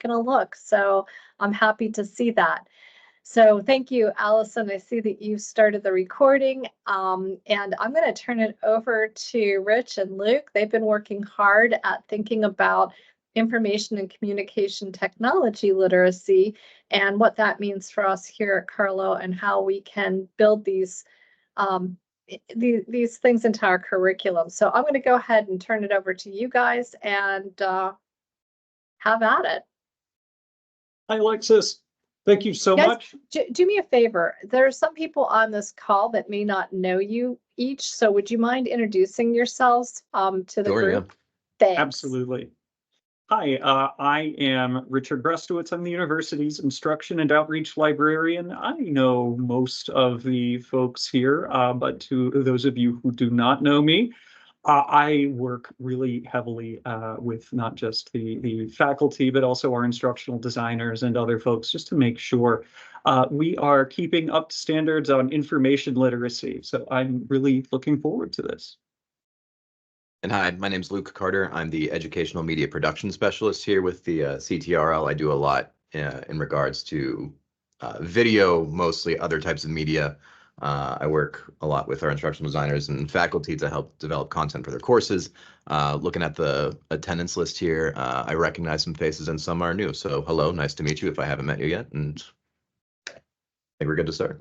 taken a look. So I'm happy to see that. So thank you, Allison. I see that you started the recording, and I'm going to turn it over to Rich and Luke. They've been working hard at thinking about information and communication technology literacy and what that means for us here at Carlow and how we can build these things into our curriculum. So I'm going to go ahead and turn it over to you guys and have at it. Hi, Alexis. Thank you so much. Do me a favor. There are some people on this call that may not know you each. So would you mind introducing yourselves to the group? Yeah. Thanks. Absolutely. Hi, I am Richard Brzustowicz. I'm the university's instruction and outreach librarian. I know most of the folks here, but to those of you who do not know me, I work really heavily with not just the faculty, but also our instructional designers and other folks, just to make sure we are keeping up to standards on information literacy. So I'm really looking forward to this. And hi, my name is Luke Carter. I'm the educational media production specialist here with the CTRL. I do a lot in regards to video, mostly other types of media. I work a lot with our instructional designers and faculty to help develop content for their courses. Looking at the attendance list here, I recognize some faces and some are new. So hello, nice to meet you if I haven't met you yet. And I think we're good to start.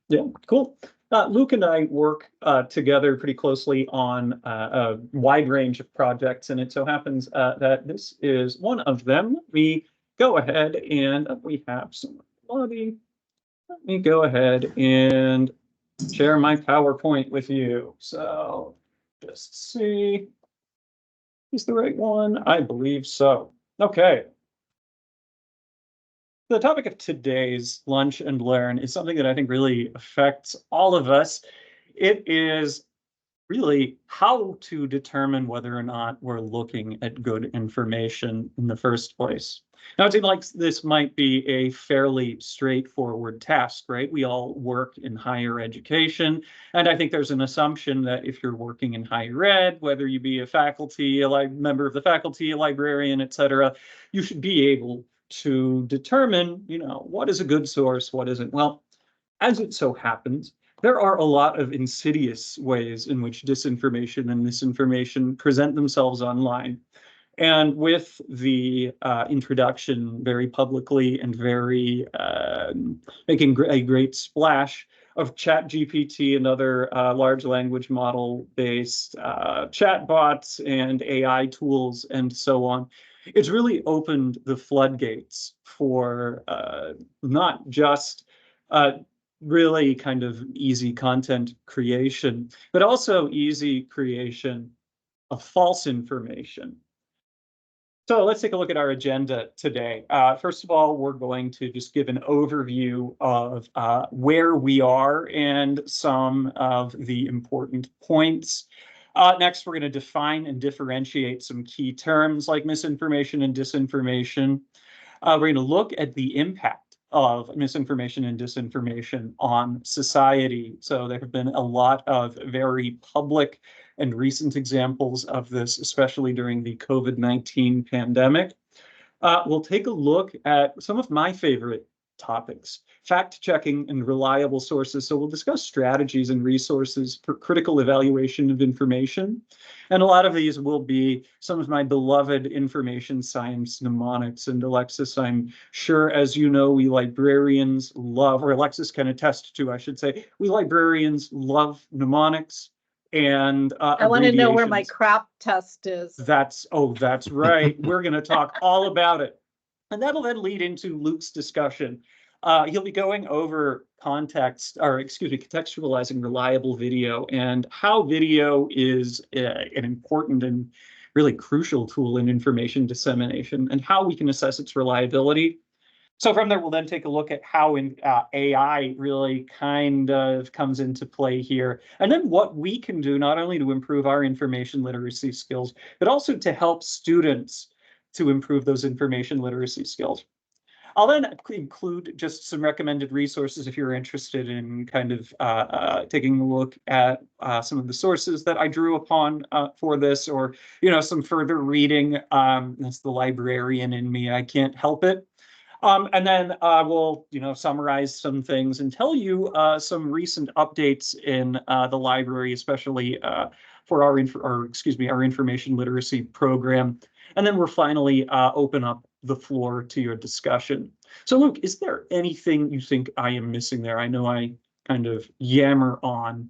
Yeah, cool. Luke and I work together pretty closely on a wide range of projects, and it so happens that this is one of them. We go ahead and we have some lobby. Let me go ahead and share my PowerPoint with you. So just see, is the right one? I believe so. Okay. The topic of today's Lunch and Learn is something that I think really affects all of us. It is really how to determine whether or not we're looking at good information in the first place. Now, it seems like this might be a fairly straightforward task, right? We all work in higher education, and I think there's an assumption that if you're working in higher ed, whether you be a faculty, a member of the faculty, a librarian, et cetera, you should be able to determine, what is a good source, what isn't. Well, as it so happens, there are a lot of insidious ways in which disinformation and misinformation present themselves online. And with the introduction very publicly and very making a great splash of ChatGPT and other large language model based chatbots and AI tools and so on, it's really opened the floodgates for not just really kind of easy content creation, but also easy creation of false information. So let's take a look at our agenda today. First of all, we're going to just give an overview of where we are and some of the important points. Next, we're going to define and differentiate some key terms like misinformation and disinformation. We're going to look at the impact of misinformation and disinformation on society. So there have been a lot of very public and recent examples of this, especially during the COVID-19 pandemic. We'll take a look at some of my favorite topics, fact-checking and reliable sources. So we'll discuss strategies and resources for critical evaluation of information. And a lot of these will be some of my beloved information science mnemonics. And Alexis, I'm sure, as you know, we librarians love, or Alexis can attest to, I should say, we librarians love mnemonics. And I want to know where my crap test is. That's right. We're going to talk all about it. And that'll then lead into Luke's discussion. He'll be going over contextualizing reliable video and how video is an important and really crucial tool in information dissemination and how we can assess its reliability. So from there, we'll then take a look at how AI really kind of comes into play here, and then what we can do not only to improve our information literacy skills, but also to help students to improve those information literacy skills. I'll then include just some recommended resources if you're interested in kind of taking a look at some of the sources that I drew upon for this, or some further reading. That's the librarian in me. I can't help it. And then we'll, summarize some things and tell you some recent updates in the library, especially for our information literacy program. And then we'll finally open up the floor to your discussion. So, Luke, is there anything you think I am missing there? I know I kind of yammer on.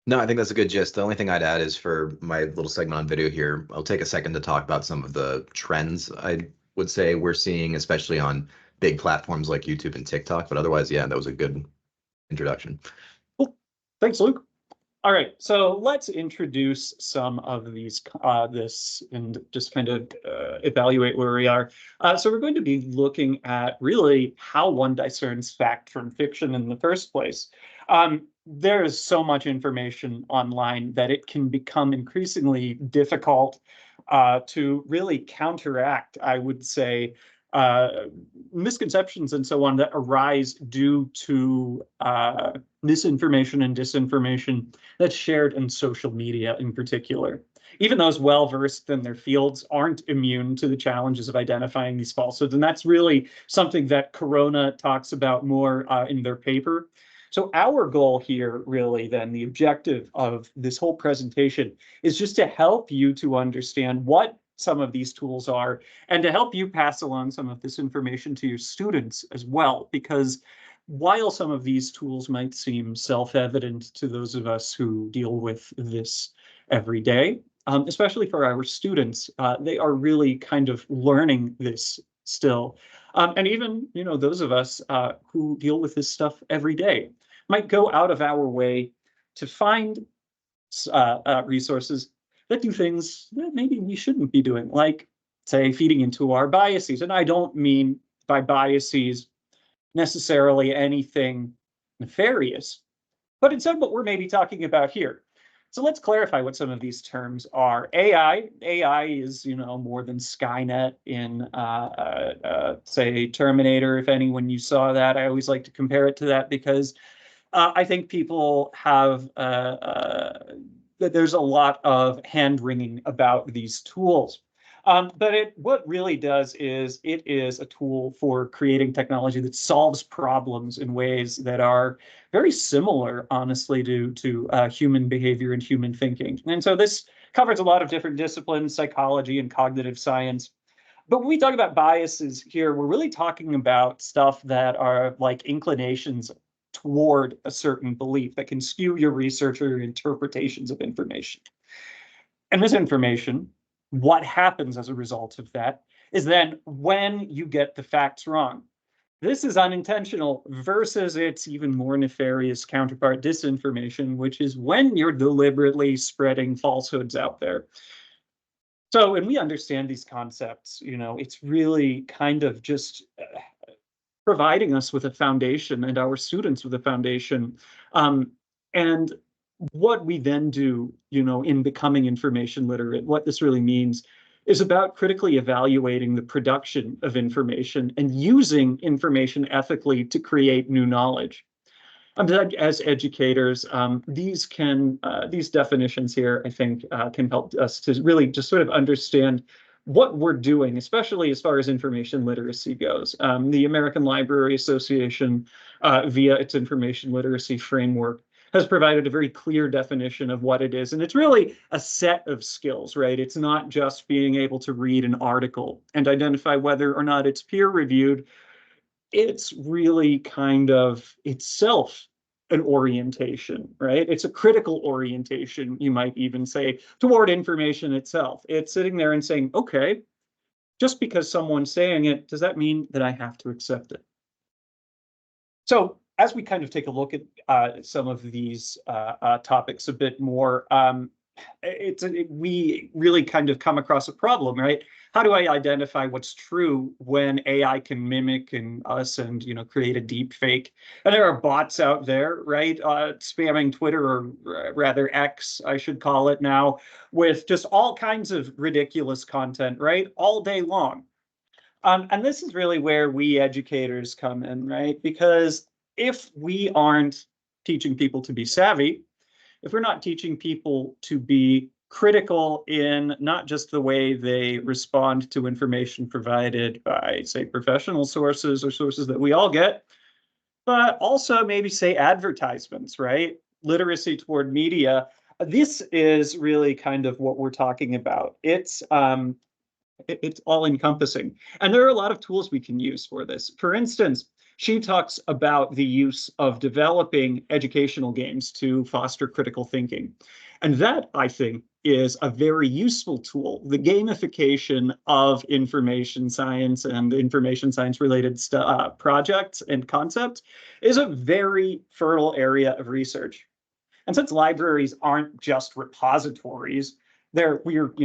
No, I think that's a good gist. The only thing I'd add is for my little segment on video here, I'll take a second to talk about some of the trends I would say we're seeing, especially on big platforms like YouTube and TikTok. But otherwise, yeah, that was a good introduction. Cool. Thanks, Luke. All right, so let's introduce some of these, this, and just kind of evaluate where we are. So we're going to be looking at really how one discerns fact from fiction in the first place. There is so much information online that it can become increasingly difficult to really counteract, I would say, misconceptions and so on that arise due to misinformation and disinformation that's shared in social media in particular. Even those well-versed in their fields aren't immune to the challenges of identifying these falsehoods. And that's really something that Corona talks about more in their paper. So our goal here, really, then, the objective of this whole presentation is just to help you to understand what some of these tools are, and to help you pass along some of this information to your students as well, because while some of these tools might seem self-evident to those of us who deal with this every day, especially for our students, they are really kind of learning this still. And even, those of us who deal with this stuff every day might go out of our way to find resources that do things that maybe we shouldn't be doing, like, say, feeding into our biases. And I don't mean by biases necessarily anything nefarious, but instead what we're maybe talking about here. So let's clarify what some of these terms are. AI is, more than Skynet in, say, Terminator. If anyone you saw that, I always like to compare it to that because I think people have that there's a lot of hand-wringing about these tools. But what really does is it is a tool for creating technology that solves problems in ways that are very similar, honestly, to human behavior and human thinking. And so this covers a lot of different disciplines, psychology and cognitive science. But when we talk about biases here, we're really talking about stuff that are like inclinations toward a certain belief that can skew your research or your interpretations of information. And this information, what happens as a result of that, is then when you get the facts wrong. This is unintentional versus its even more nefarious counterpart, disinformation, which is when you're deliberately spreading falsehoods out there. So when we understand these concepts, it's really kind of just providing us with a foundation and our students with a foundation. And what we then do, in becoming information literate, what this really means is about critically evaluating the production of information and using information ethically to create new knowledge. As educators, these definitions here, I think, can help us to really just sort of understand what we're doing, especially as far as information literacy goes. The American Library Association, via its information literacy framework, has provided a very clear definition of what it is. And it's really a set of skills, right? It's not just being able to read an article and identify whether or not it's peer-reviewed. It's really kind of itself an orientation, right? It's a critical orientation, you might even say, toward information itself. It's sitting there and saying, okay, just because someone's saying it, does that mean that I have to accept it? So as we kind of take a look at some of these topics a bit more, we really kind of come across a problem, right? How do I identify what's true when AI can mimic us and create a deep fake? And there are bots out there, right, spamming Twitter, or rather X, I should call it now, with just all kinds of ridiculous content, right, all day long. And this is really where we educators come in, right? Because if we aren't teaching people to be savvy, if we're not teaching people to be critical in not just the way they respond to information provided by, say, professional sources or sources that we all get, but also maybe, say, advertisements, right? Literacy toward media. This is really kind of what we're talking about. It's all encompassing. And there are a lot of tools we can use for this. For instance, she talks about the use of developing educational games to foster critical thinking. And that, I think, is a very useful tool. The gamification of information science and information science related projects and concepts is a very fertile area of research. And since libraries aren't just repositories, we're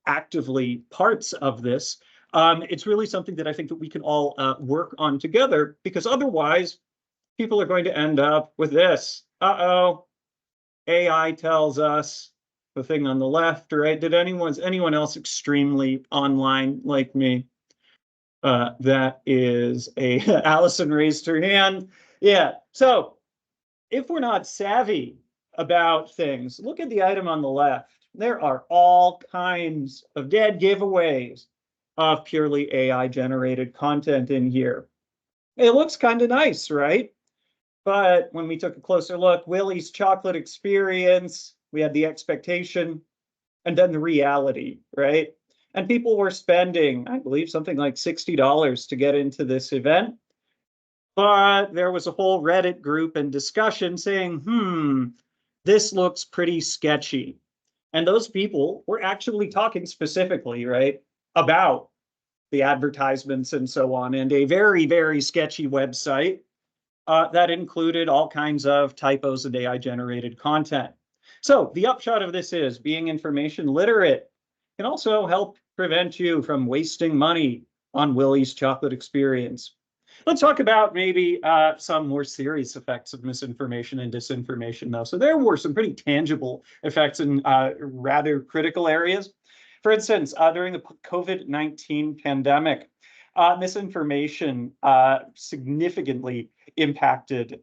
actively parts of this. It's really something that I think that we can all work on together, because otherwise people are going to end up with this. Uh-oh, AI tells us the thing on the left, right? Did anyone else extremely online like me? That is Allison raised her hand. Yeah, so if we're not savvy about things, look at the item on the left. There are all kinds of dead giveaways of purely AI generated content in here. It looks kind of nice, right? But when we took a closer look, Willie's chocolate experience, we had the expectation and then the reality, right? And people were spending, I believe, something like $60 to get into this event. But there was a whole Reddit group and discussion saying, this looks pretty sketchy. And those people were actually talking specifically, right, about the advertisements and so on, and a very, very sketchy website that included all kinds of typos and AI-generated content. So the upshot of this is being information literate can also help prevent you from wasting money on Willie's chocolate experience. Let's talk about maybe some more serious effects of misinformation and disinformation, though. So there were some pretty tangible effects in rather critical areas. For instance, during the COVID-19 pandemic, misinformation significantly impacted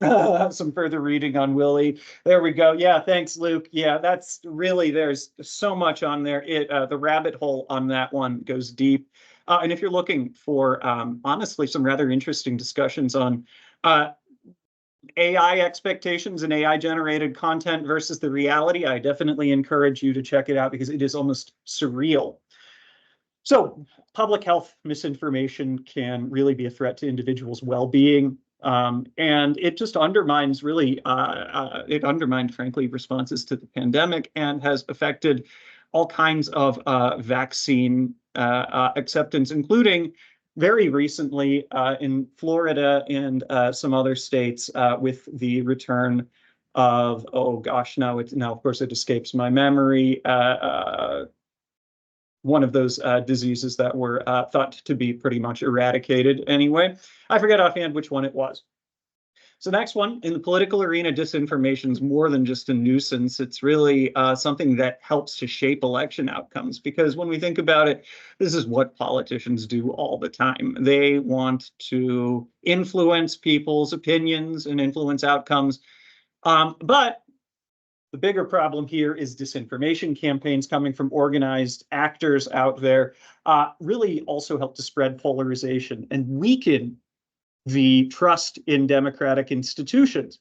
some further reading on Willie. There we go. Yeah, thanks, Luke. Yeah, that's really, there's so much on there. The rabbit hole on that one goes deep. And if you're looking for, honestly, some rather interesting discussions on AI expectations and AI-generated content versus the reality, I definitely encourage you to check it out because it is almost surreal. So public health misinformation can really be a threat to individuals' well-being. And it just undermines it undermined, frankly, responses to the pandemic and has affected all kinds of vaccine acceptance, including very recently in Florida and some other states with the return of, oh gosh, now of course it escapes my memory, one of those diseases that were thought to be pretty much eradicated anyway. I forget offhand which one it was. So next one, in the political arena, disinformation is more than just a nuisance. It's really something that helps to shape election outcomes, because when we think about it, this is what politicians do all the time. They want to influence people's opinions and influence outcomes. But the bigger problem here is disinformation campaigns coming from organized actors out there really also help to spread polarization and weaken the trust in democratic institutions.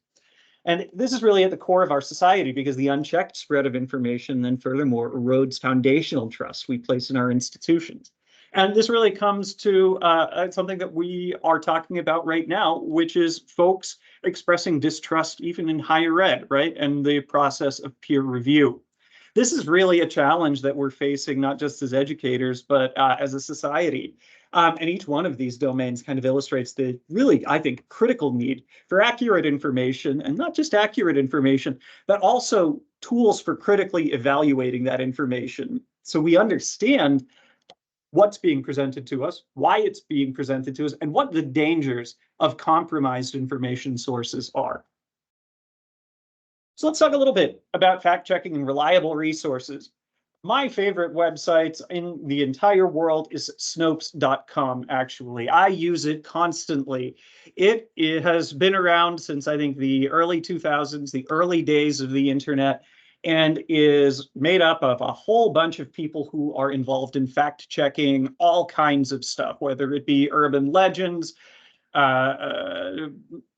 And this is really at the core of our society, because the unchecked spread of information then furthermore erodes foundational trust we place in our institutions. And this really comes to something that we are talking about right now, which is folks expressing distrust even in higher ed, right? And the process of peer review. This is really a challenge that we're facing, not just as educators, but as a society. And each one of these domains kind of illustrates the really, I think, critical need for accurate information, and not just accurate information, but also tools for critically evaluating that information. So we understand what's being presented to us, why it's being presented to us, and what the dangers of compromised information sources are. So let's talk a little bit about fact-checking and reliable resources. my favorite websites in the entire world is Snopes.com, actually. I use it constantly. It has been around since I think the early 2000s, the early days of the internet, and is made up of a whole bunch of people who are involved in fact checking all kinds of stuff, whether it be urban legends,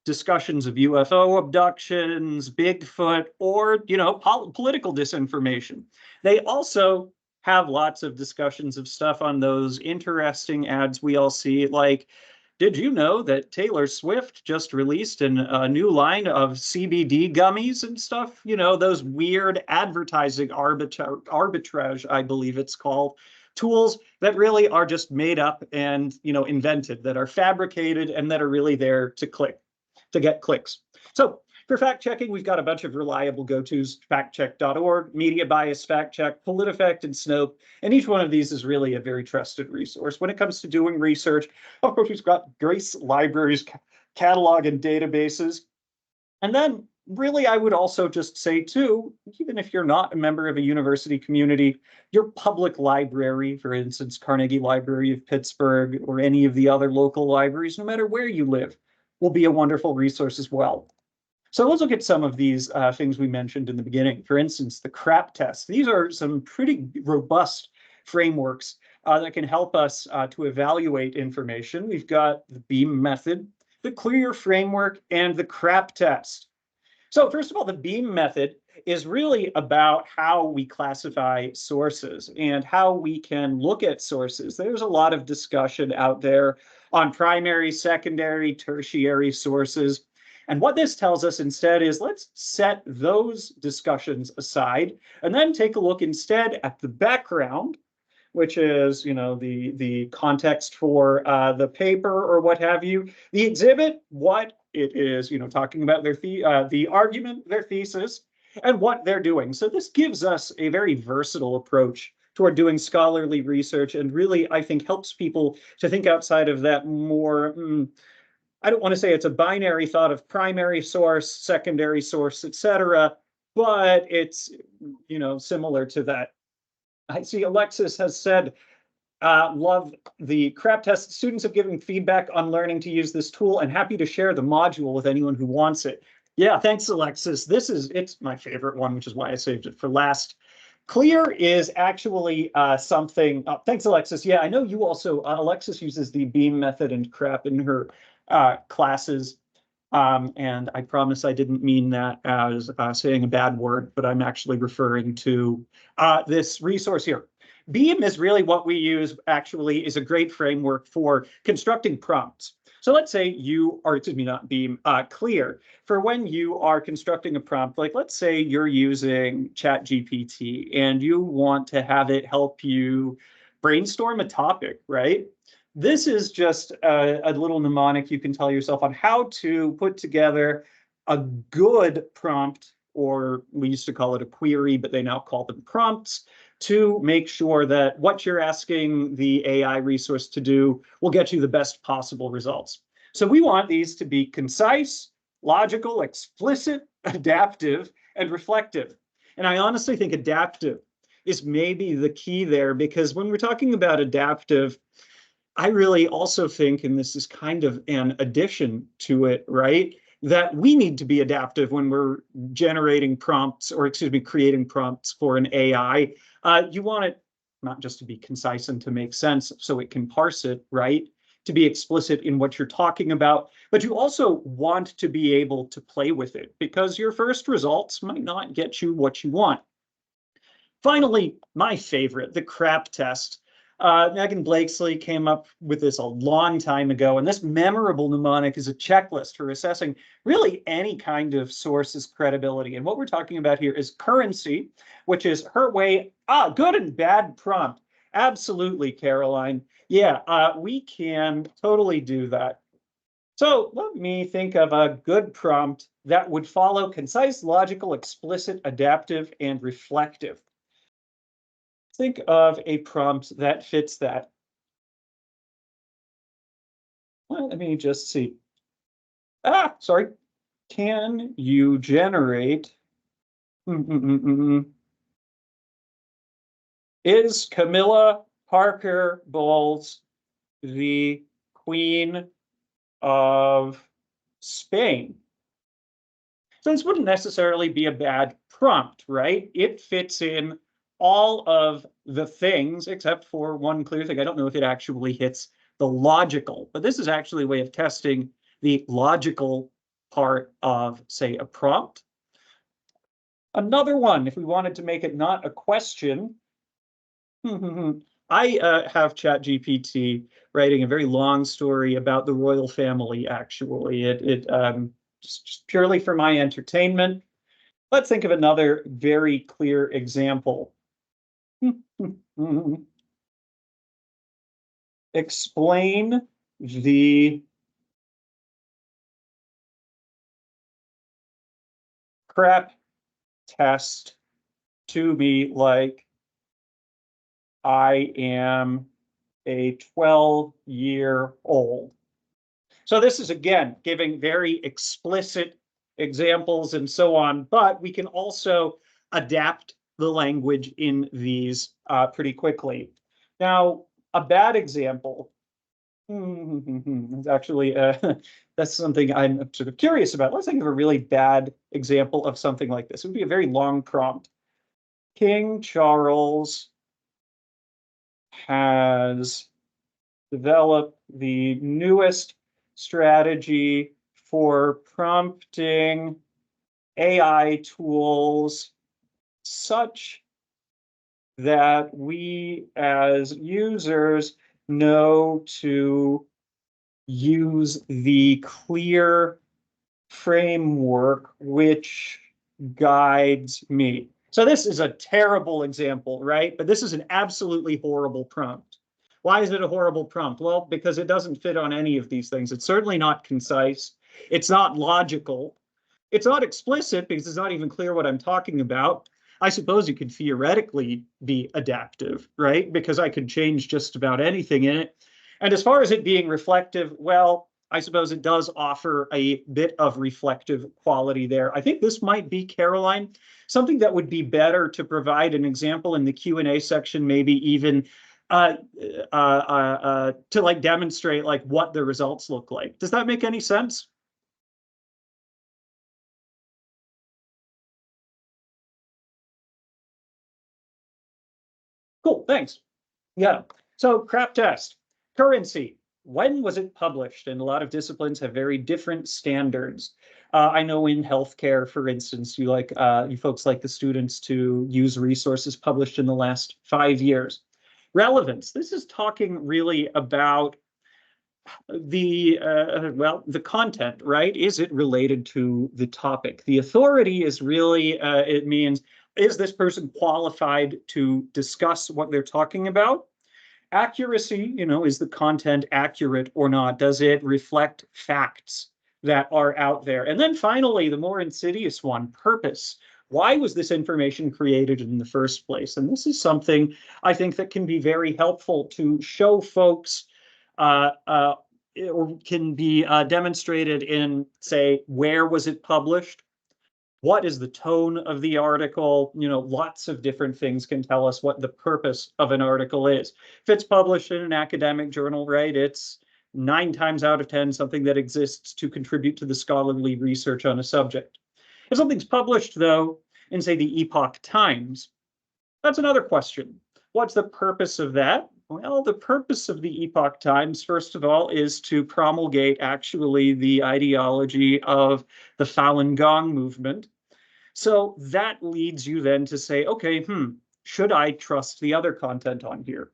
discussions of UFO abductions, Bigfoot, or political disinformation. They also have lots of discussions of stuff on those interesting ads we all see, like, did you know that Taylor Swift just released a new line of CBD gummies and stuff? Those weird advertising arbitrage, I believe it's called, tools that really are just made up and invented, that are fabricated and that are really there to get clicks. So for fact checking, we've got a bunch of reliable go-tos: factcheck.org, Media Bias Fact Check, PolitiFact, and Snope. And each one of these is really a very trusted resource. When it comes to doing research, of course, we've got Grace Libraries, catalog, and databases. And then really, I would also just say too, even if you're not a member of a university community, your public library, for instance, Carnegie Library of Pittsburgh, or any of the other local libraries, no matter where you live, will be a wonderful resource as well. So let's look at some of these things we mentioned in the beginning. For instance, the CRAP test. These are some pretty robust frameworks that can help us to evaluate information. We've got the BEAM method, the CLEAR framework, and the CRAP test. So first of all, the BEAM method is really about how we classify sources and how we can look at sources. There's a lot of discussion out there on primary, secondary, tertiary sources. And what this tells us instead is, let's set those discussions aside and then take a look instead at the background, which is, the context for the paper or what have you, the exhibit, what it is, talking about the argument, their thesis, and what they're doing. So this gives us a very versatile approach toward doing scholarly research, and really, I think, helps people to think outside of that more, I don't want to say it's a binary thought of primary source, secondary source, etc., but it's, similar to that. I see Alexis has said, love the CRAP test. Students have given feedback on learning to use this tool and happy to share the module with anyone who wants it. Yeah, thanks, Alexis. It's my favorite one, which is why I saved it for last. CLEAR is actually something. Thanks, Alexis. Yeah, I know you also, Alexis uses the BEAM method and CRAP in her classes. And I promise I didn't mean that as saying a bad word, but I'm actually referring to this resource here. BEAM is really what we use, actually, is a great framework for constructing prompts. So let's say you are, excuse me, not BEAM, CLEAR, for when you are constructing a prompt, like let's say you're using ChatGPT and you want to have it help you brainstorm a topic, right? This is just a little mnemonic you can tell yourself on how to put together a good prompt, or we used to call it a query, but they now call them prompts, to make sure that what you're asking the AI resource to do will get you the best possible results. So we want these to be concise, logical, explicit, adaptive, and reflective. And I honestly think adaptive is maybe the key there, because when we're talking about adaptive, I really also think, and this is kind of an addition to it, right, that we need to be adaptive when we're generating prompts, or excuse me, creating prompts for an AI. You want it not just to be concise and to make sense so it can parse it, right, to be explicit in what you're talking about, but you also want to be able to play with it, because your first results might not get you what you want. Finally, my favorite, the CRAP test. Megan Blakesley came up with this a long time ago, and this memorable mnemonic is a checklist for assessing really any kind of source's credibility. And what we're talking about here is currency, which is her way, good and bad prompt. Absolutely, Caroline. Yeah, we can totally do that. So let me think of a good prompt that would follow concise, logical, explicit, adaptive, and reflective. Think of a prompt that fits that. Well, let me just see. Sorry. Can you generate Is Camilla Parker Bowles the Queen of Spain? So this wouldn't necessarily be a bad prompt, right? It fits in all of the things except for one clear thing. I don't know if it actually hits the logical, but this is actually a way of testing the logical part of, say, a prompt. Another one, if we wanted to make it not a question, I have ChatGPT writing a very long story about the royal family, actually. Just purely for my entertainment. Let's think of another very clear example. Explain the crap test to me like I am a 12-year-old. So this is, again, giving very explicit examples and so on, but we can also adapt the language in these pretty quickly. Now, a bad example, actually, that's something I'm sort of curious about. Let's think of a really bad example of something like this. It would be a very long prompt. King Charles has developed the newest strategy for prompting AI tools such that we as users know to use the clear framework which guides me. So this is a terrible example, right? But this is an absolutely horrible prompt. Why is it a horrible prompt? Well, because it doesn't fit on any of these things. It's certainly not concise. It's not logical. It's not explicit because it's not even clear what I'm talking about. I suppose it could theoretically be adaptive, right? Because I could change just about anything in it. And as far as it being reflective, well, I suppose it does offer a bit of reflective quality there. I think this might be, Caroline, something that would be better to provide an example in the Q&A section, maybe even to like demonstrate like what the results look like. Does that make any sense? Cool, thanks. Yeah, so crap test. Currency. When was it published? And a lot of disciplines have very different standards. I know in healthcare, for instance, you folks like the students to use resources published in the last 5 years. Relevance. This is talking really about the content, right? Is it related to the topic? The authority is really, it means, is this person qualified to discuss what they're talking about? Accuracy, is the content accurate or not? Does it reflect facts that are out there? And then finally, the more insidious one, purpose. Why was this information created in the first place? And this is something I think that can be very helpful to show folks or can be demonstrated in, say, where was it published? What is the tone of the article? Lots of different things can tell us what the purpose of an article is. If it's published in an academic journal, right, it's 9 times out of 10 something that exists to contribute to the scholarly research on a subject. If something's published, though, in, say, the Epoch Times, that's another question. What's the purpose of that? Well, the purpose of the Epoch Times, first of all, is to promulgate actually the ideology of the Falun Gong movement. So that leads you then to say, okay, should I trust the other content on here?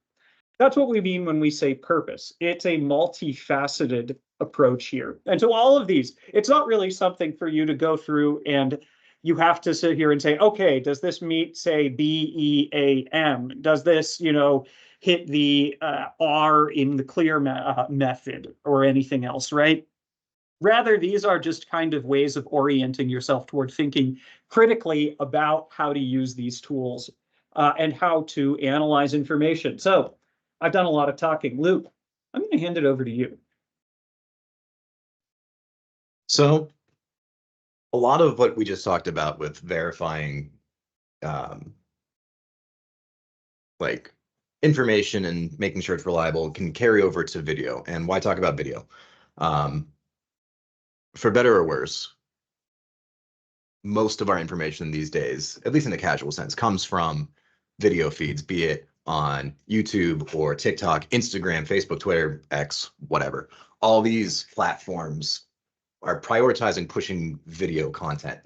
That's what we mean when we say purpose. It's a multifaceted approach here. And so all of these, it's not really something for you to go through and you have to sit here and say, okay, does this meet, say, BEAM? Does this, hit the R in the clear method or anything else, right? Rather, these are just kind of ways of orienting yourself toward thinking critically about how to use these tools and how to analyze information. So I've done a lot of talking. Luke, I'm going to hand it over to you. So a lot of what we just talked about with verifying like information and making sure it's reliable can carry over to video. And why talk about video? For better or worse, most of our information these days, at least in a casual sense, comes from video feeds, be it on YouTube or TikTok, Instagram, Facebook, Twitter, X, whatever. All these platforms are prioritizing pushing video content.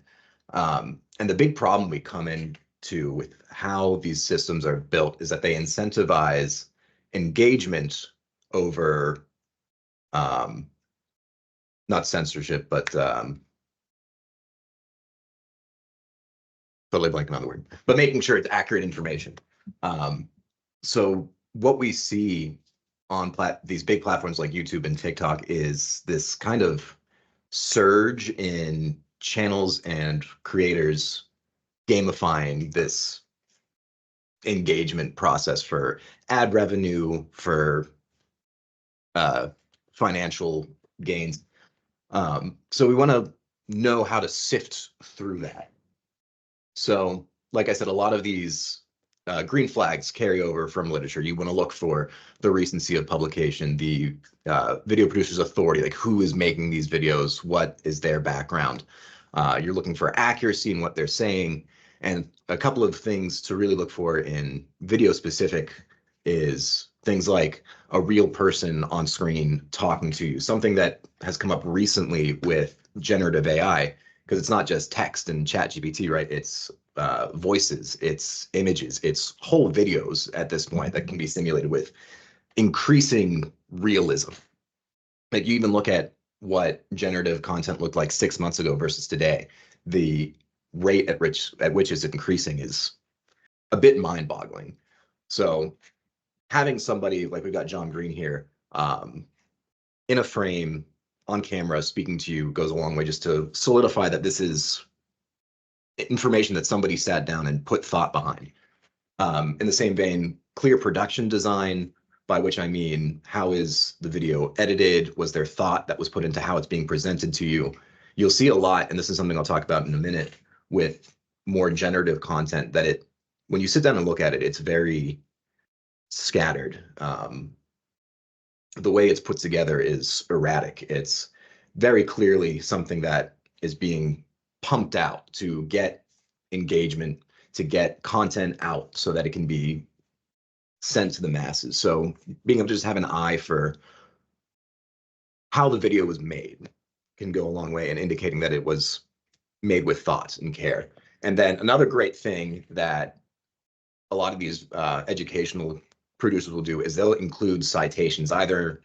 And the big problem we come into with how these systems are built is that they incentivize engagement over not censorship, but totally blanking on the word, but making sure it's accurate information. So what we see on these big platforms like YouTube and TikTok is this kind of surge in channels and creators gamifying this engagement process for ad revenue, for financial gains. So we want to know how to sift through that. So, like I said, a lot of these green flags carry over from literature. You want to look for the recency of publication, the video producer's authority, like who is making these videos, what is their background. You're looking for accuracy in what they're saying. And a couple of things to really look for in video specific is things like a real person on screen talking to you, something that has come up recently with generative AI, because it's not just text and ChatGPT, right? It's voices, it's images, it's whole videos at this point that can be simulated with increasing realism. Like you even look at what generative content looked like 6 months ago versus today, the rate at which it's increasing is a bit mind-boggling. So having somebody like we've got John Green here in a frame on camera speaking to you goes a long way just to solidify that this is information that somebody sat down and put thought behind. In the same vein, clear production design, by which I mean, how is the video edited? Was there thought that was put into how it's being presented to you? You'll see a lot, and this is something I'll talk about in a minute, with more generative content that when you sit down and look at it, it's very scattered. The way it's put together is erratic. It's very clearly something that is being pumped out to get engagement, to get content out so that it can be sent to the masses. So being able to just have an eye for how the video was made can go a long way in indicating that it was made with thought and care. And then another great thing that a lot of these educational producers will do is they'll include citations either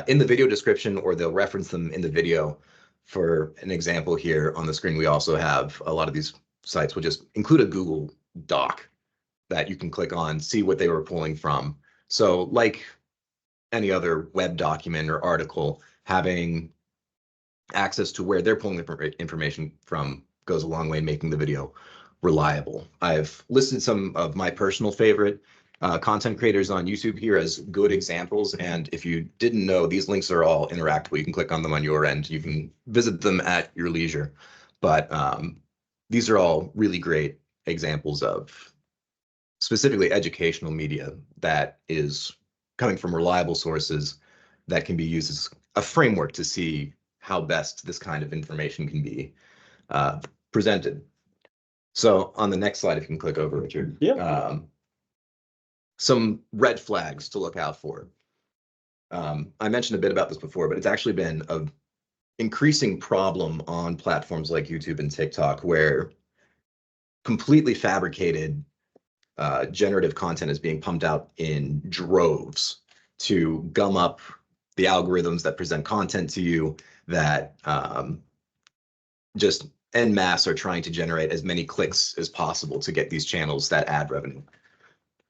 in the video description or they'll reference them in the video. For an example here on the screen, we also have a lot of these sites will just include a Google Doc that you can click on, see what they were pulling from. So like any other web document or article, having access to where they're pulling the information from goes a long way in making the video reliable. I've listed some of my personal favorite content creators on YouTube here as good examples. And if you didn't know, these links are all interactable. You can click on them on your end. You can visit them at your leisure. But these are all really great examples of specifically educational media that is coming from reliable sources that can be used as a framework to see how best this kind of information can be presented. So on the next slide, if you can click over, Richard. Yeah. Some red flags to look out for. I mentioned a bit about this before, but it's actually been an increasing problem on platforms like YouTube and TikTok where completely fabricated generative content is being pumped out in droves to gum up the algorithms that present content to you that just en masse are trying to generate as many clicks as possible to get these channels that ad revenue.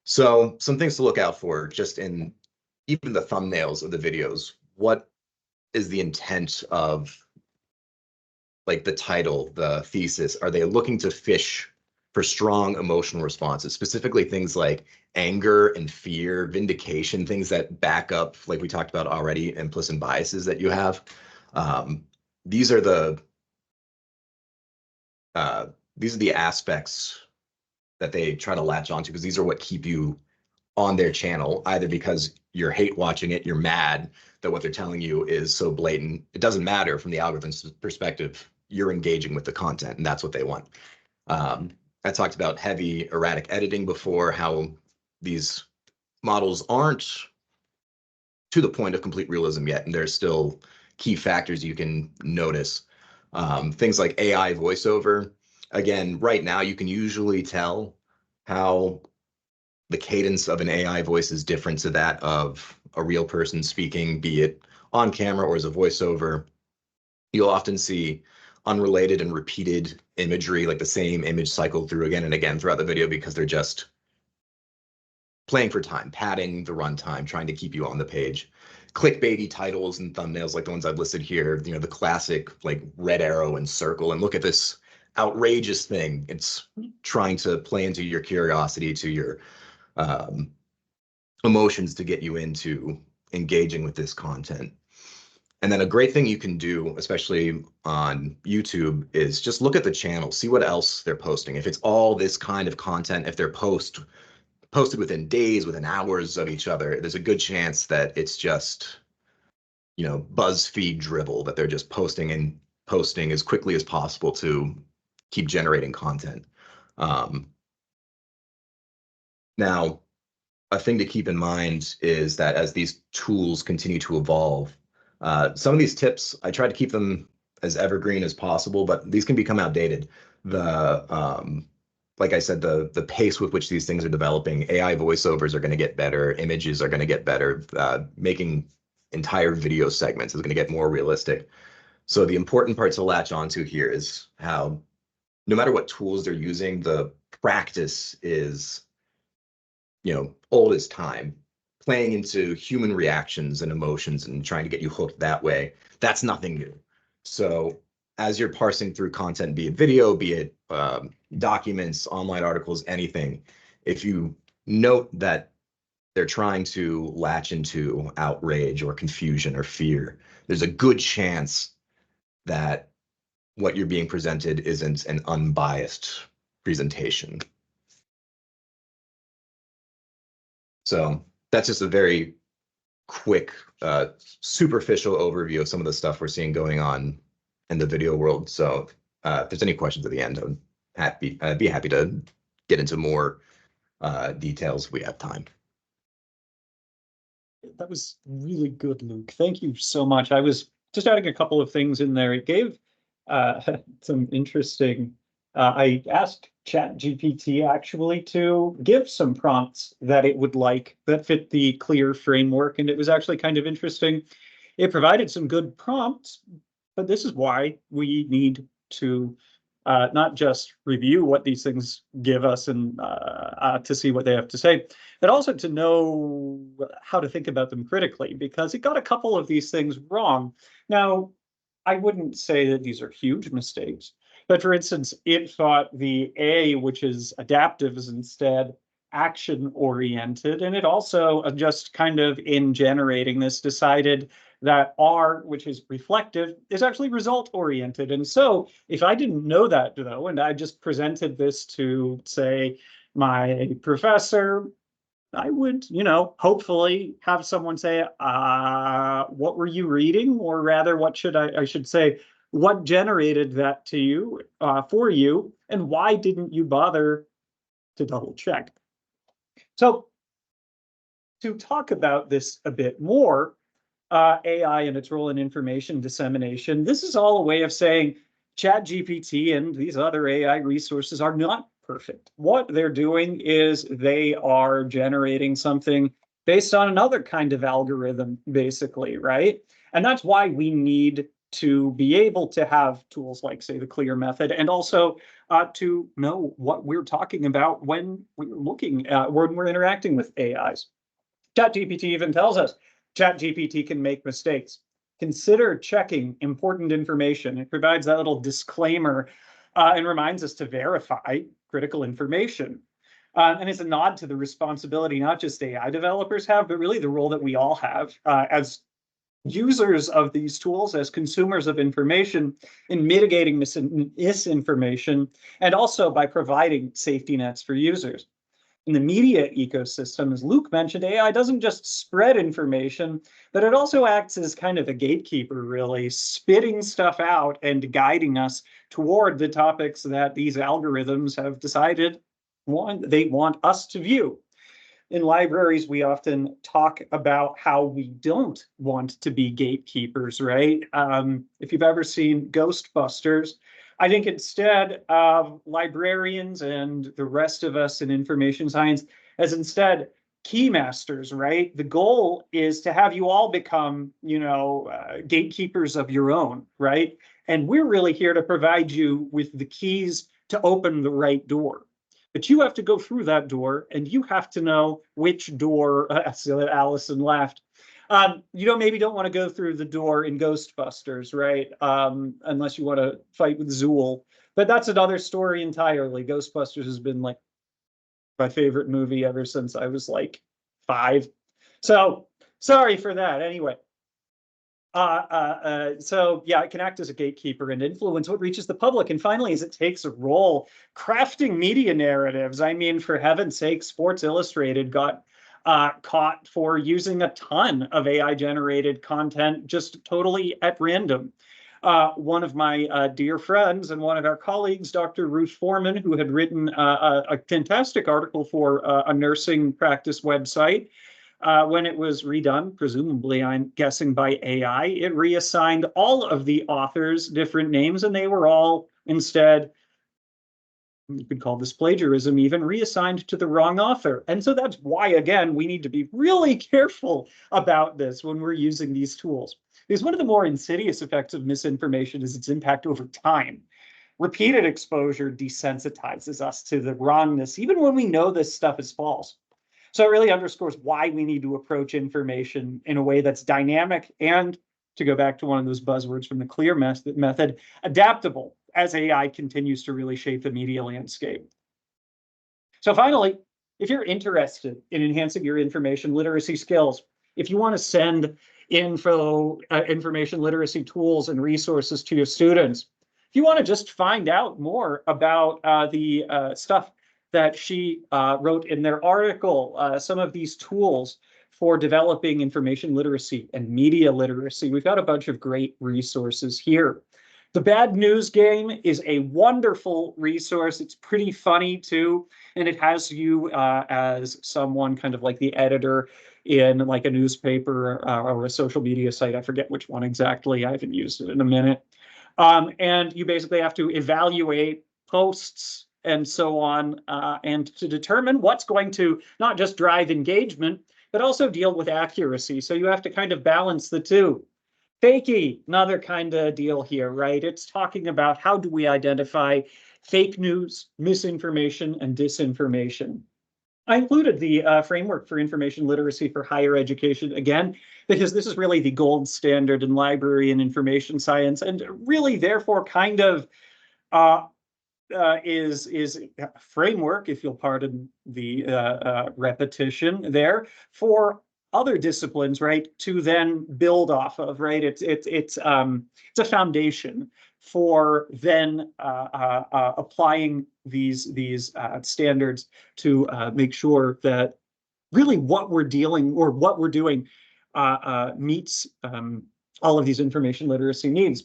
So some things to look out for just in even the thumbnails of the videos. What is the intent of like the title, the thesis? Are they looking to fish for strong emotional responses, specifically things like anger and fear, vindication, things that back up, like we talked about already, implicit biases that you have? These are the aspects that they try to latch onto because these are what keep you on their channel, either because you're hate watching it, you're mad that what they're telling you is so blatant. It doesn't matter from the algorithm's perspective. You're engaging with the content, and that's what they want. I talked about heavy erratic editing before, how these models aren't to the point of complete realism yet, and there's still key factors you can notice. Things like AI voiceover. Again, right now you can usually tell how the cadence of an AI voice is different to that of a real person speaking, be it on camera or as a voiceover. You'll often see unrelated and repeated imagery, like the same image cycled through again and again throughout the video, because they're just playing for time, padding the runtime, trying to keep you on the page. Clickbaity titles and thumbnails like the ones I've listed here, you know, the classic like red arrow and circle, and look at this outrageous thing. It's trying to play into your curiosity, to your emotions, to get you into engaging with this content. And then a great thing you can do, especially on YouTube, is just look at the channel, see what else they're posting. If it's all this kind of content, if they're posted within days, within hours of each other, there's a good chance that it's just, you know, BuzzFeed dribble that they're just posting as quickly as possible to keep generating content. Now, a thing to keep in mind is that as these tools continue to evolve, some of these tips, I try to keep them as evergreen as possible, but these can become outdated. Like I said, the pace with which these things are developing, AI voiceovers are going to get better, images are going to get better, making entire video segments is going to get more realistic. So the important part to latch onto here is how, no matter what tools they're using, the practice is, you know, old as time. Playing into human reactions and emotions and trying to get you hooked that way, that's nothing new. So as you're parsing through content, be it video, be it documents, online articles, anything, if you note that they're trying to latch into outrage or confusion or fear, there's a good chance that what you're being presented isn't an unbiased presentation. So that's just a very quick, superficial overview of some of the stuff we're seeing going on in the video world. So if there's any questions at the end, I'd be happy to get into more details if we have time. That was really good, Luke. Thank you so much. I was just adding a couple of things in there. It gave some interesting, I asked ChatGPT actually to give some prompts that it would like that fit the clear framework, and it was actually kind of interesting. It provided some good prompts, but this is why we need to not just review what these things give us and to see what they have to say, but also to know how to think about them critically, because it got a couple of these things wrong. Now, I wouldn't say that these are huge mistakes, but for instance, it thought the A, which is adaptive, is instead action-oriented, and it also just kind of in generating this decided that R, which is reflective, is actually result-oriented. And so if I didn't know that, though, and I just presented this to, say, my professor, I would, you know, hopefully have someone say, what were you reading? Or rather, what should I should say, what generated that to you, for you, and why didn't you bother to double check? So to talk about this a bit more, AI and its role in information dissemination, this is all a way of saying ChatGPT and these other AI resources are not perfect. What they're doing is they are generating something based on another kind of algorithm, basically, right? And that's why we need to be able to have tools like, say, the CLEAR method, and also to know what we're talking about when we're looking at, when we're interacting with AIs. ChatGPT even tells us ChatGPT can make mistakes. Consider checking important information. It provides that little disclaimer and reminds us to verify critical information. And it's a nod to the responsibility not just AI developers have, but really the role that we all have as users of these tools, as consumers of information, in mitigating misinformation, and also by providing safety nets for users. In the media ecosystem, as Luke mentioned, AI doesn't just spread information, but it also acts as kind of a gatekeeper, really, spitting stuff out and guiding us toward the topics that these algorithms have decided they want us to view. In libraries, we often talk about how we don't want to be gatekeepers, right? If you've ever seen Ghostbusters, I think instead of librarians and the rest of us in information science as instead key masters, right? The goal is to have you all become, gatekeepers of your own, right? And we're really here to provide you with the keys to open the right door. But you have to go through that door, and you have to know which door. So Allison laughed. Maybe don't want to go through the door in Ghostbusters, right? Unless you want to fight with Zool. But that's another story entirely. Ghostbusters has been like my favorite movie ever since I was like 5. So sorry for that. Anyway. So yeah, it can act as a gatekeeper and influence what reaches the public. And finally, as it takes a role crafting media narratives. I mean, for heaven's sake, Sports Illustrated got caught for using a ton of AI-generated content just totally at random. One of my dear friends and one of our colleagues, Dr. Ruth Foreman, who had written a fantastic article for a nursing practice website, when it was redone, presumably I'm guessing by AI, it reassigned all of the authors different names, and they were all instead, you could call this plagiarism, even reassigned to the wrong author. And so that's why, again, we need to be really careful about this when we're using these tools. Because one of the more insidious effects of misinformation is its impact over time. Repeated exposure desensitizes us to the wrongness, even when we know this stuff is false. So it really underscores why we need to approach information in a way that's dynamic and, to go back to one of those buzzwords from the CLEAR method, adaptable as AI continues to really shape the media landscape. So finally, if you're interested in enhancing your information literacy skills, if you want to send information literacy tools and resources to your students, if you want to just find out more about the stuff that she wrote in their article, some of these tools for developing information literacy and media literacy, we've got a bunch of great resources here. The Bad News Game is a wonderful resource. It's pretty funny too, and it has you as someone kind of like the editor in like a newspaper or a social media site. I forget which one exactly. I haven't used it in a minute. And you basically have to evaluate posts and so on, and to determine what's going to not just drive engagement, but also deal with accuracy. So you have to kind of balance the two. Fakey, another kind of deal here, right? It's talking about how do we identify fake news, misinformation, and disinformation. I included the framework for information literacy for higher education, again, because this is really the gold standard in library and information science, and really therefore kind of is a framework, if you'll pardon the repetition there, for other disciplines, right, to then build off of, right? It's a foundation for then applying these standards to make sure that really what we're dealing or what we're doing meets all of these information literacy needs.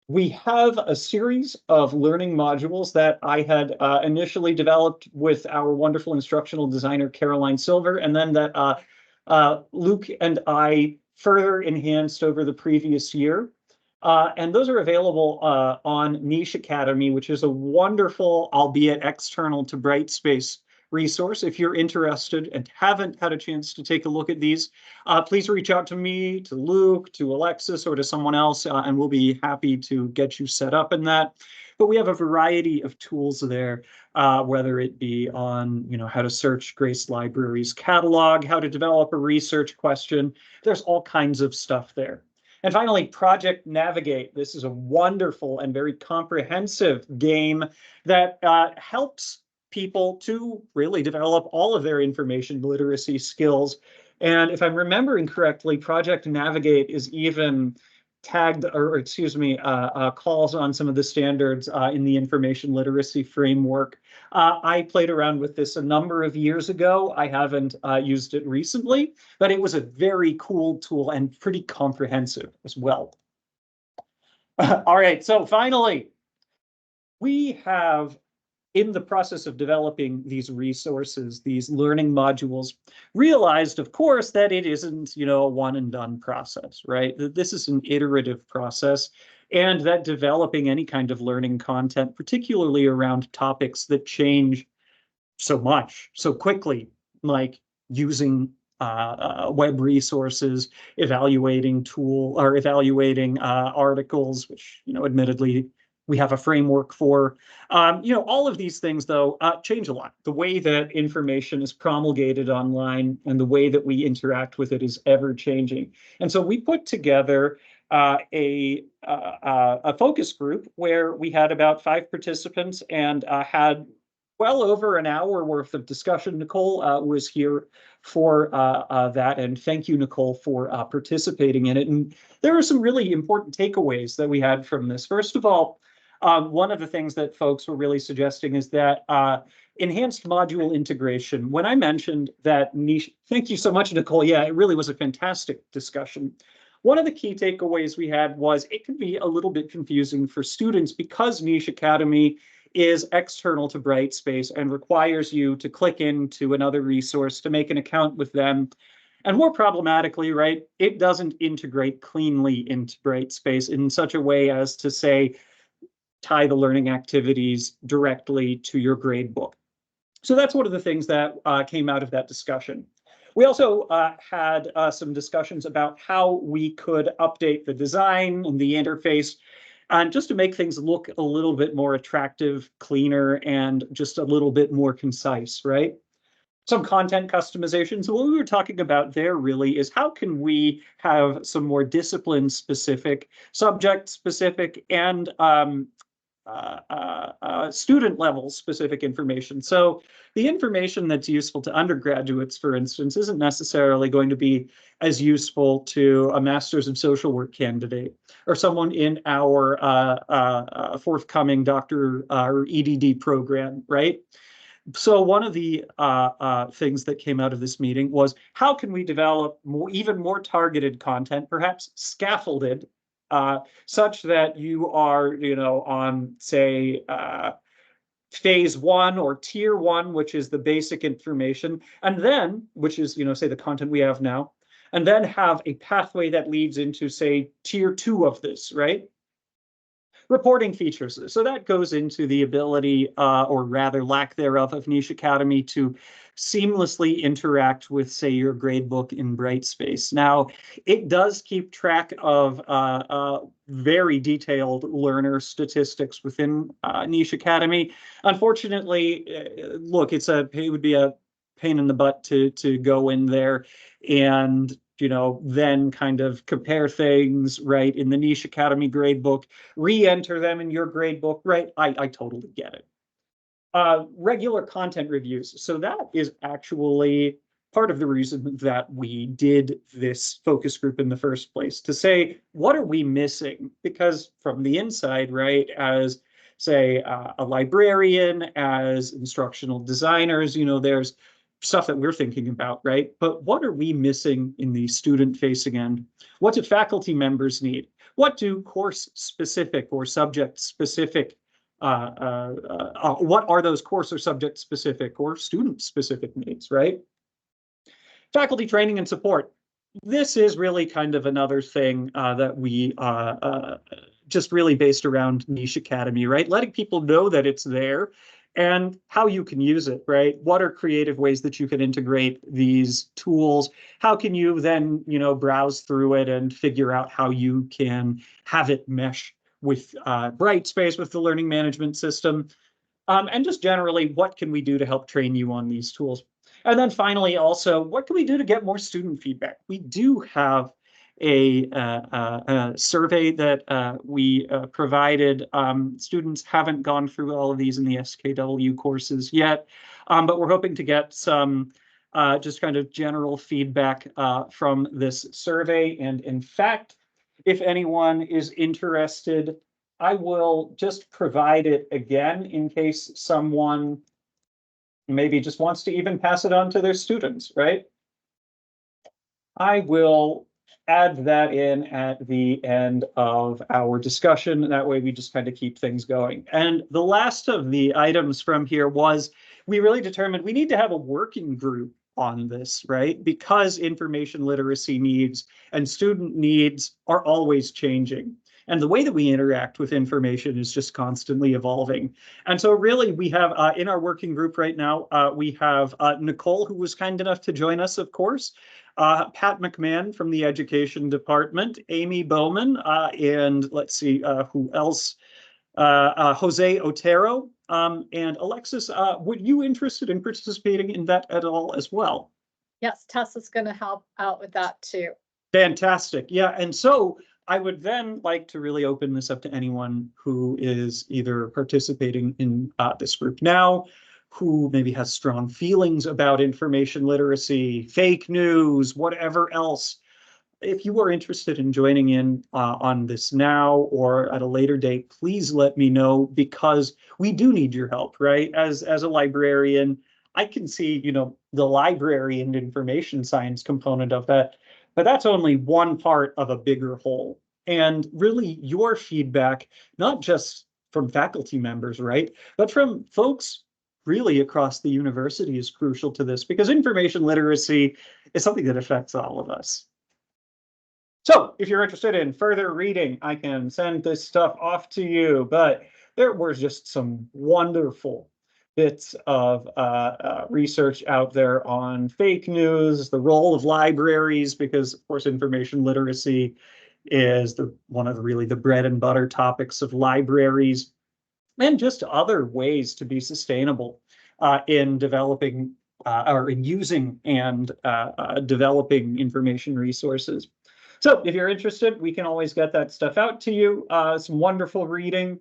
We have a series of learning modules that I had initially developed with our wonderful instructional designer, Caroline Silver, and then that Luke and I further enhanced over the previous year. And those are available on Niche Academy, which is a wonderful, albeit external to Brightspace, resource. If you're interested and haven't had a chance to take a look at these, please reach out to me, to Luke, to Alexis, or to someone else, and we'll be happy to get you set up in that. But we have a variety of tools there, whether it be on, how to search Grace Library's catalog, how to develop a research question. There's all kinds of stuff there. And finally, Project Navigate. This is a wonderful and very comprehensive game that helps people to really develop all of their information literacy skills. And if I'm remembering correctly, Project Navigate is even tagged, or excuse me, calls on some of the standards in the information literacy framework. I played around with this a number of years ago. I haven't used it recently, but it was a very cool tool and pretty comprehensive as well. All right, so finally, we have, in the process of developing these resources, these learning modules, realized, of course, that it isn't, a one and done process, right? That this is an iterative process, and that developing any kind of learning content, particularly around topics that change so much, so quickly, like using web resources, evaluating articles, which, admittedly, we have a framework for. All of these things, though, change a lot. The way that information is promulgated online and the way that we interact with it is ever changing. And so we put together a focus group where we had about 5 participants and had well over an hour worth of discussion. Nicole was here for that, and thank you, Nicole, for participating in it. And there are some really important takeaways that we had from this. First of all, one of the things that folks were really suggesting is that enhanced module integration. When I mentioned that niche, thank you so much, Nicole. Yeah, it really was a fantastic discussion. One of the key takeaways we had was it can be a little bit confusing for students because Niche Academy is external to Brightspace and requires you to click into another resource to make an account with them. And more problematically, right, it doesn't integrate cleanly into Brightspace in such a way as to, say, tie the learning activities directly to your gradebook. So that's one of the things that came out of that discussion. We also had some discussions about how we could update the design and the interface, and just to make things look a little bit more attractive, cleaner, and just a little bit more concise, right? Some content customization. So what we were talking about there really is how can we have some more discipline-specific, subject-specific, and student level specific information. So the information that's useful to undergraduates, for instance, isn't necessarily going to be as useful to a Master's of Social Work candidate or someone in our forthcoming doctor or EDD program, right? So one of the things that came out of this meeting was how can we develop even more targeted content, perhaps scaffolded, such that you are, on, say, phase 1 or tier 1, which is the basic information, and then, which is, say, the content we have now, and then have a pathway that leads into, say, tier 2 of this, right? Reporting features. So that goes into the ability, or rather lack thereof, of Niche Academy to seamlessly interact with, say, your gradebook in Brightspace. Now, it does keep track of very detailed learner statistics within Niche Academy. Unfortunately, look, it would be a pain in the butt to go in there and then kind of compare things, right, in the Niche Academy gradebook, re-enter them in your gradebook, right? I totally get it. Regular content reviews. So that is actually part of the reason that we did this focus group in the first place, to say, what are we missing? Because from the inside, right, as, say, a librarian, as instructional designers, there's stuff that we're thinking about, right? But what are we missing in the student-facing end? What do faculty members need? What do course-specific or subject-specific, what are those course or subject-specific or student-specific needs, right? Faculty training and support. This is really kind of another thing that we just really based around Niche Academy, right? Letting people know that it's there and how you can use it, right? What are creative ways that you can integrate these tools? How can you then, browse through it and figure out how you can have it mesh with Brightspace, with the learning management system? And just generally, what can we do to help train you on these tools? And then finally, also, what can we do to get more student feedback? We do have a survey that we provided. Students haven't gone through all of these in the SKW courses yet, but we're hoping to get some just kind of general feedback from this survey. And in fact, if anyone is interested. I will just provide it again in case someone maybe just wants to even pass it on to their students, right? I will add that in at the end of our discussion. That way we just kind of keep things going. And the last of the items from here was we really determined we need to have a working group on this, right? Because information literacy needs and student needs are always changing. And the way that we interact with information is just constantly evolving. And so really we have in our working group right now, we have Nicole, who was kind enough to join us, of course, Pat McMahon from the Education Department, Amy Bowman, and let's see who else, Jose Otero, and Alexis, were you interested in participating in that at all as well? Yes, Tessa's going to help out with that too. Fantastic. Yeah, and so I would then like to really open this up to anyone who is either participating in this group now, who maybe has strong feelings about information literacy, fake news, whatever else. If you are interested in joining in on this now or at a later date, please let me know, because we do need your help, right? As a librarian, I can see, you know, the library and information science component of that, but that's only one part of a bigger whole. And really your feedback, not just from faculty members, right, but from folks really across the university is crucial to this, because information literacy is something that affects all of us. So if you're interested in further reading, I can send this stuff off to you, but there were just some wonderful bits of research out there on fake news, the role of libraries, because of course information literacy is one of the bread and butter topics of libraries, and just other ways to be sustainable in developing or in using and developing information resources. So if you're interested, we can always get that stuff out to you. Some wonderful reading.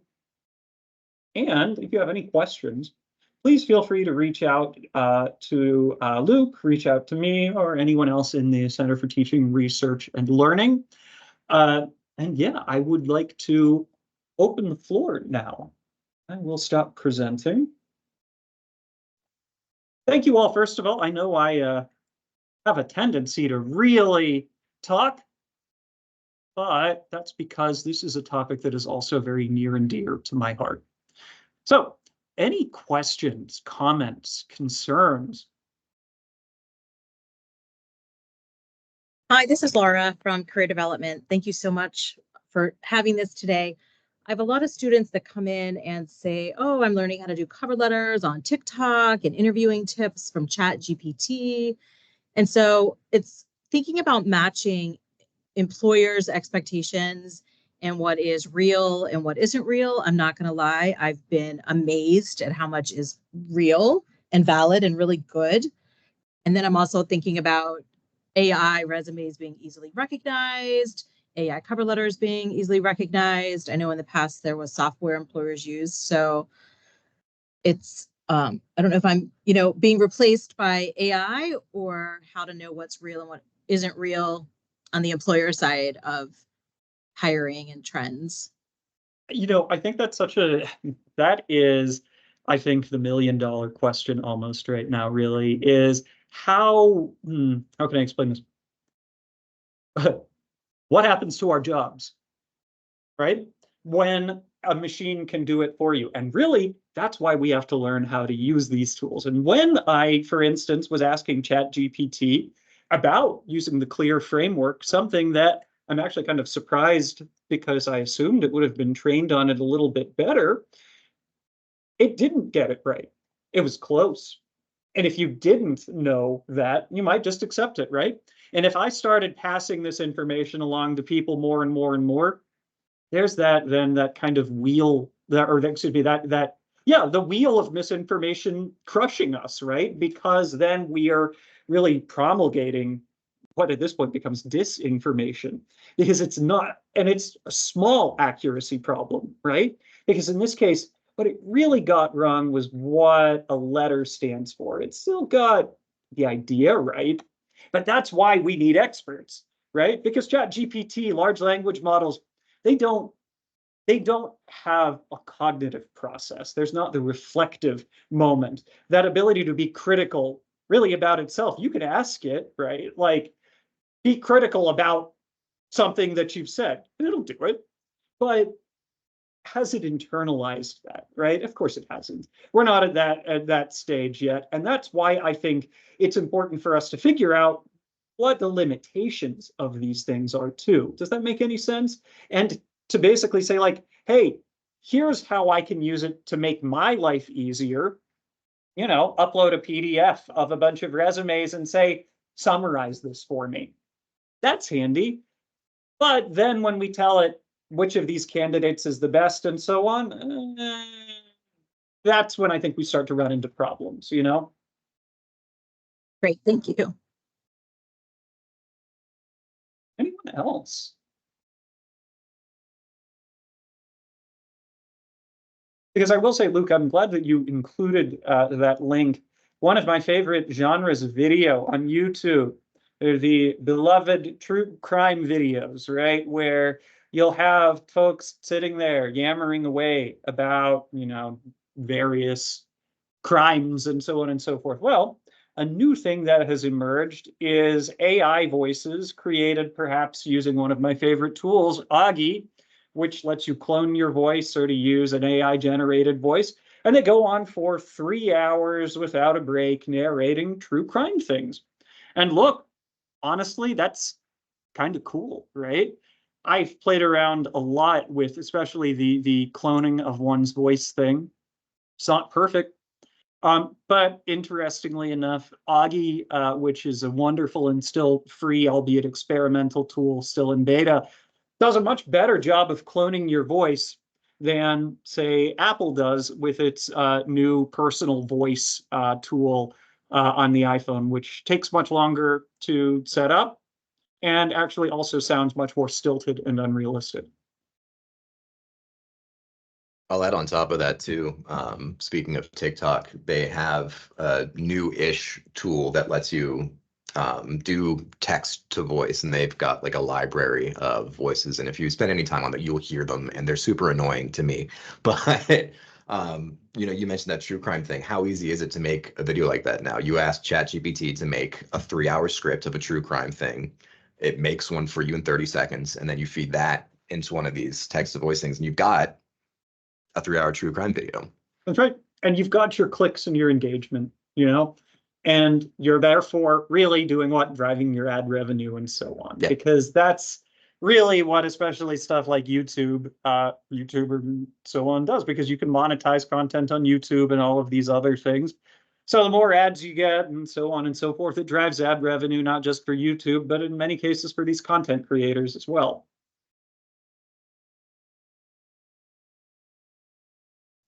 And if you have any questions, please feel free to reach out to Luke, reach out to me, or anyone else in the Center for Teaching, Research, and Learning. And yeah, I would like to open the floor now. I will stop presenting. Thank you all. First of all, I know I have a tendency to really talk, but that's because this is a topic that is also very near and dear to my heart. So, any questions, comments, concerns? Hi, this is Laura from Career Development. Thank you so much for having this today. I have a lot of students that come in and say, oh, I'm learning how to do cover letters on TikTok and interviewing tips from ChatGPT. And so it's thinking about matching employers' expectations and what is real and what isn't real. I'm not going to lie, I've been amazed at how much is real and valid and really good. And then I'm also thinking about AI resumes being easily recognized, AI cover letters being easily recognized. I know in the past there was software employers used. So it's, I don't know if I'm, being replaced by AI, or how to know what's real and what isn't real on the employer side of hiring and trends. I think that's that is, I think, the $1 million question almost right now, really, is how can I explain this? What happens to our jobs, right? When a machine can do it for you. And really, that's why we have to learn how to use these tools. And when I, for instance, was asking ChatGPT about using the CLEAR framework, something that I'm actually kind of surprised, because I assumed it would have been trained on it a little bit better, it didn't get it right. It was close. And if you didn't know that, you might just accept it, right? And if I started passing this information along to people more and more and more, there's that kind of wheel, the wheel of misinformation crushing us, right? Because then we are really promulgating what at this point becomes disinformation, because it's not, and it's a small accuracy problem, right? Because in this case, what it really got wrong was what a letter stands for. It still got the idea right, but that's why we need experts, right? Because ChatGPT, large language models, they don't have a cognitive process. There's not the reflective moment, that ability to be critical really about itself. You could ask it, right? Like, be critical about something that you've said, and it'll do it. But has it internalized that, right? Of course it hasn't. We're not at that stage yet. And that's why I think it's important for us to figure out what the limitations of these things are too. Does that make any sense? And to basically say like, hey, here's how I can use it to make my life easier. You know, upload a PDF of a bunch of resumes and say, summarize this for me. That's handy. But then when we tell it which of these candidates is the best and so on, that's when I think we start to run into problems, you know? Great, thank you. Anyone else? Because I will say, Luke, I'm glad that you included that link. One of my favorite genres of video on YouTube are the beloved true crime videos, right? Where you'll have folks sitting there yammering away about, you know, various crimes and so on and so forth. Well, a new thing that has emerged is AI voices created perhaps using one of my favorite tools, Augie, which lets you clone your voice or to use an AI generated voice. And they go on for 3 hours without a break, narrating true crime things. And look, honestly, that's kind of cool, right? I've played around a lot with especially the cloning of one's voice thing. It's not perfect. But interestingly enough, Augie, which is a wonderful and still free, albeit experimental tool, still in beta, does a much better job of cloning your voice than, say, Apple does with its new personal voice tool on the iPhone, which takes much longer to set up and actually also sounds much more stilted and unrealistic. I'll add on top of that too. Speaking of TikTok, they have a new-ish tool that lets you do text to voice, and they've got like a library of voices. And if you spend any time on that, you'll hear them, and they're super annoying to me. But you know, you mentioned that true crime thing. How easy is it to make a video like that now? You ask ChatGPT to make a 3-hour script of a true crime thing. It makes one for you in 30 seconds, and then you feed that into one of these text to voice things, and you've got a 3-hour true crime video. That's right. And you've got your clicks and your engagement, you know, and you're therefore really doing what? Driving your ad revenue and so on. Yeah. Because that's really what especially stuff like YouTube, YouTuber and so on does, because you can monetize content on YouTube and all of these other things. So the more ads you get and so on and so forth, it drives ad revenue, not just for YouTube, but in many cases for these content creators as well.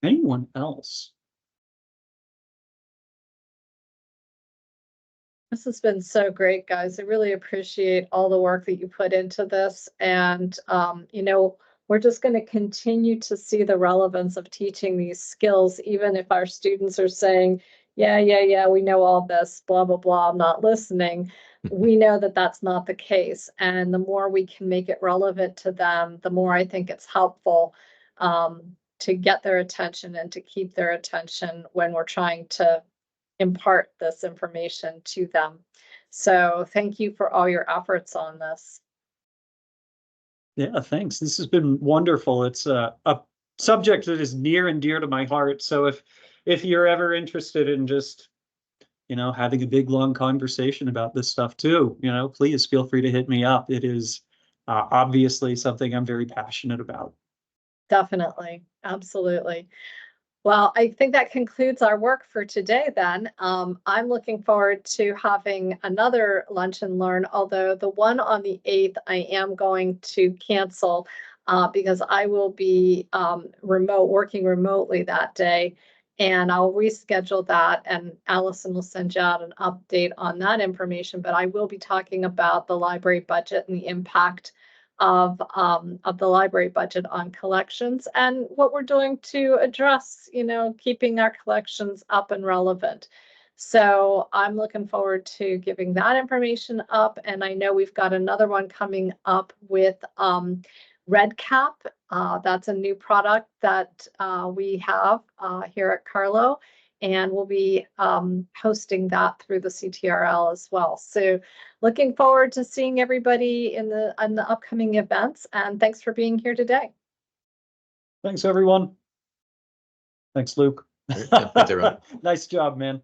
Anyone else? This has been so great, guys. I really appreciate all the work that you put into this. And, you know, we're just going to continue to see the relevance of teaching these skills, even if our students are saying, yeah, we know all this, blah, blah, blah, I'm not listening. We know that that's not the case. And the more we can make it relevant to them, the more I think it's helpful to get their attention and to keep their attention when we're trying to impart this information to them. So thank you for all your efforts on this. Yeah, thanks. This has been wonderful. It's a subject that is near and dear to my heart. So if you're ever interested in just, you know, having a big long conversation about this stuff too, you know, please feel free to hit me up. It is obviously something I'm very passionate about. Definitely. Absolutely. Well, I think that concludes our work for today then. I'm looking forward to having another Lunch and Learn, although the one on the 8th I am going to cancel because I will be working remotely that day, and I'll reschedule that, and Allison will send you out an update on that information. But I will be talking about the library budget and the impact of the library budget on collections and what we're doing to address, you know, keeping our collections up and relevant. So I'm looking forward to giving that information up. And I know we've got another one coming up with RedCap. That's a new product that we have here at Carlow, and we'll be hosting that through the CTRL as well. So looking forward to seeing everybody in the upcoming events, and thanks for being here today. Thanks, everyone. Thanks, Luke. Yeah, thanks, everyone. Nice job, man.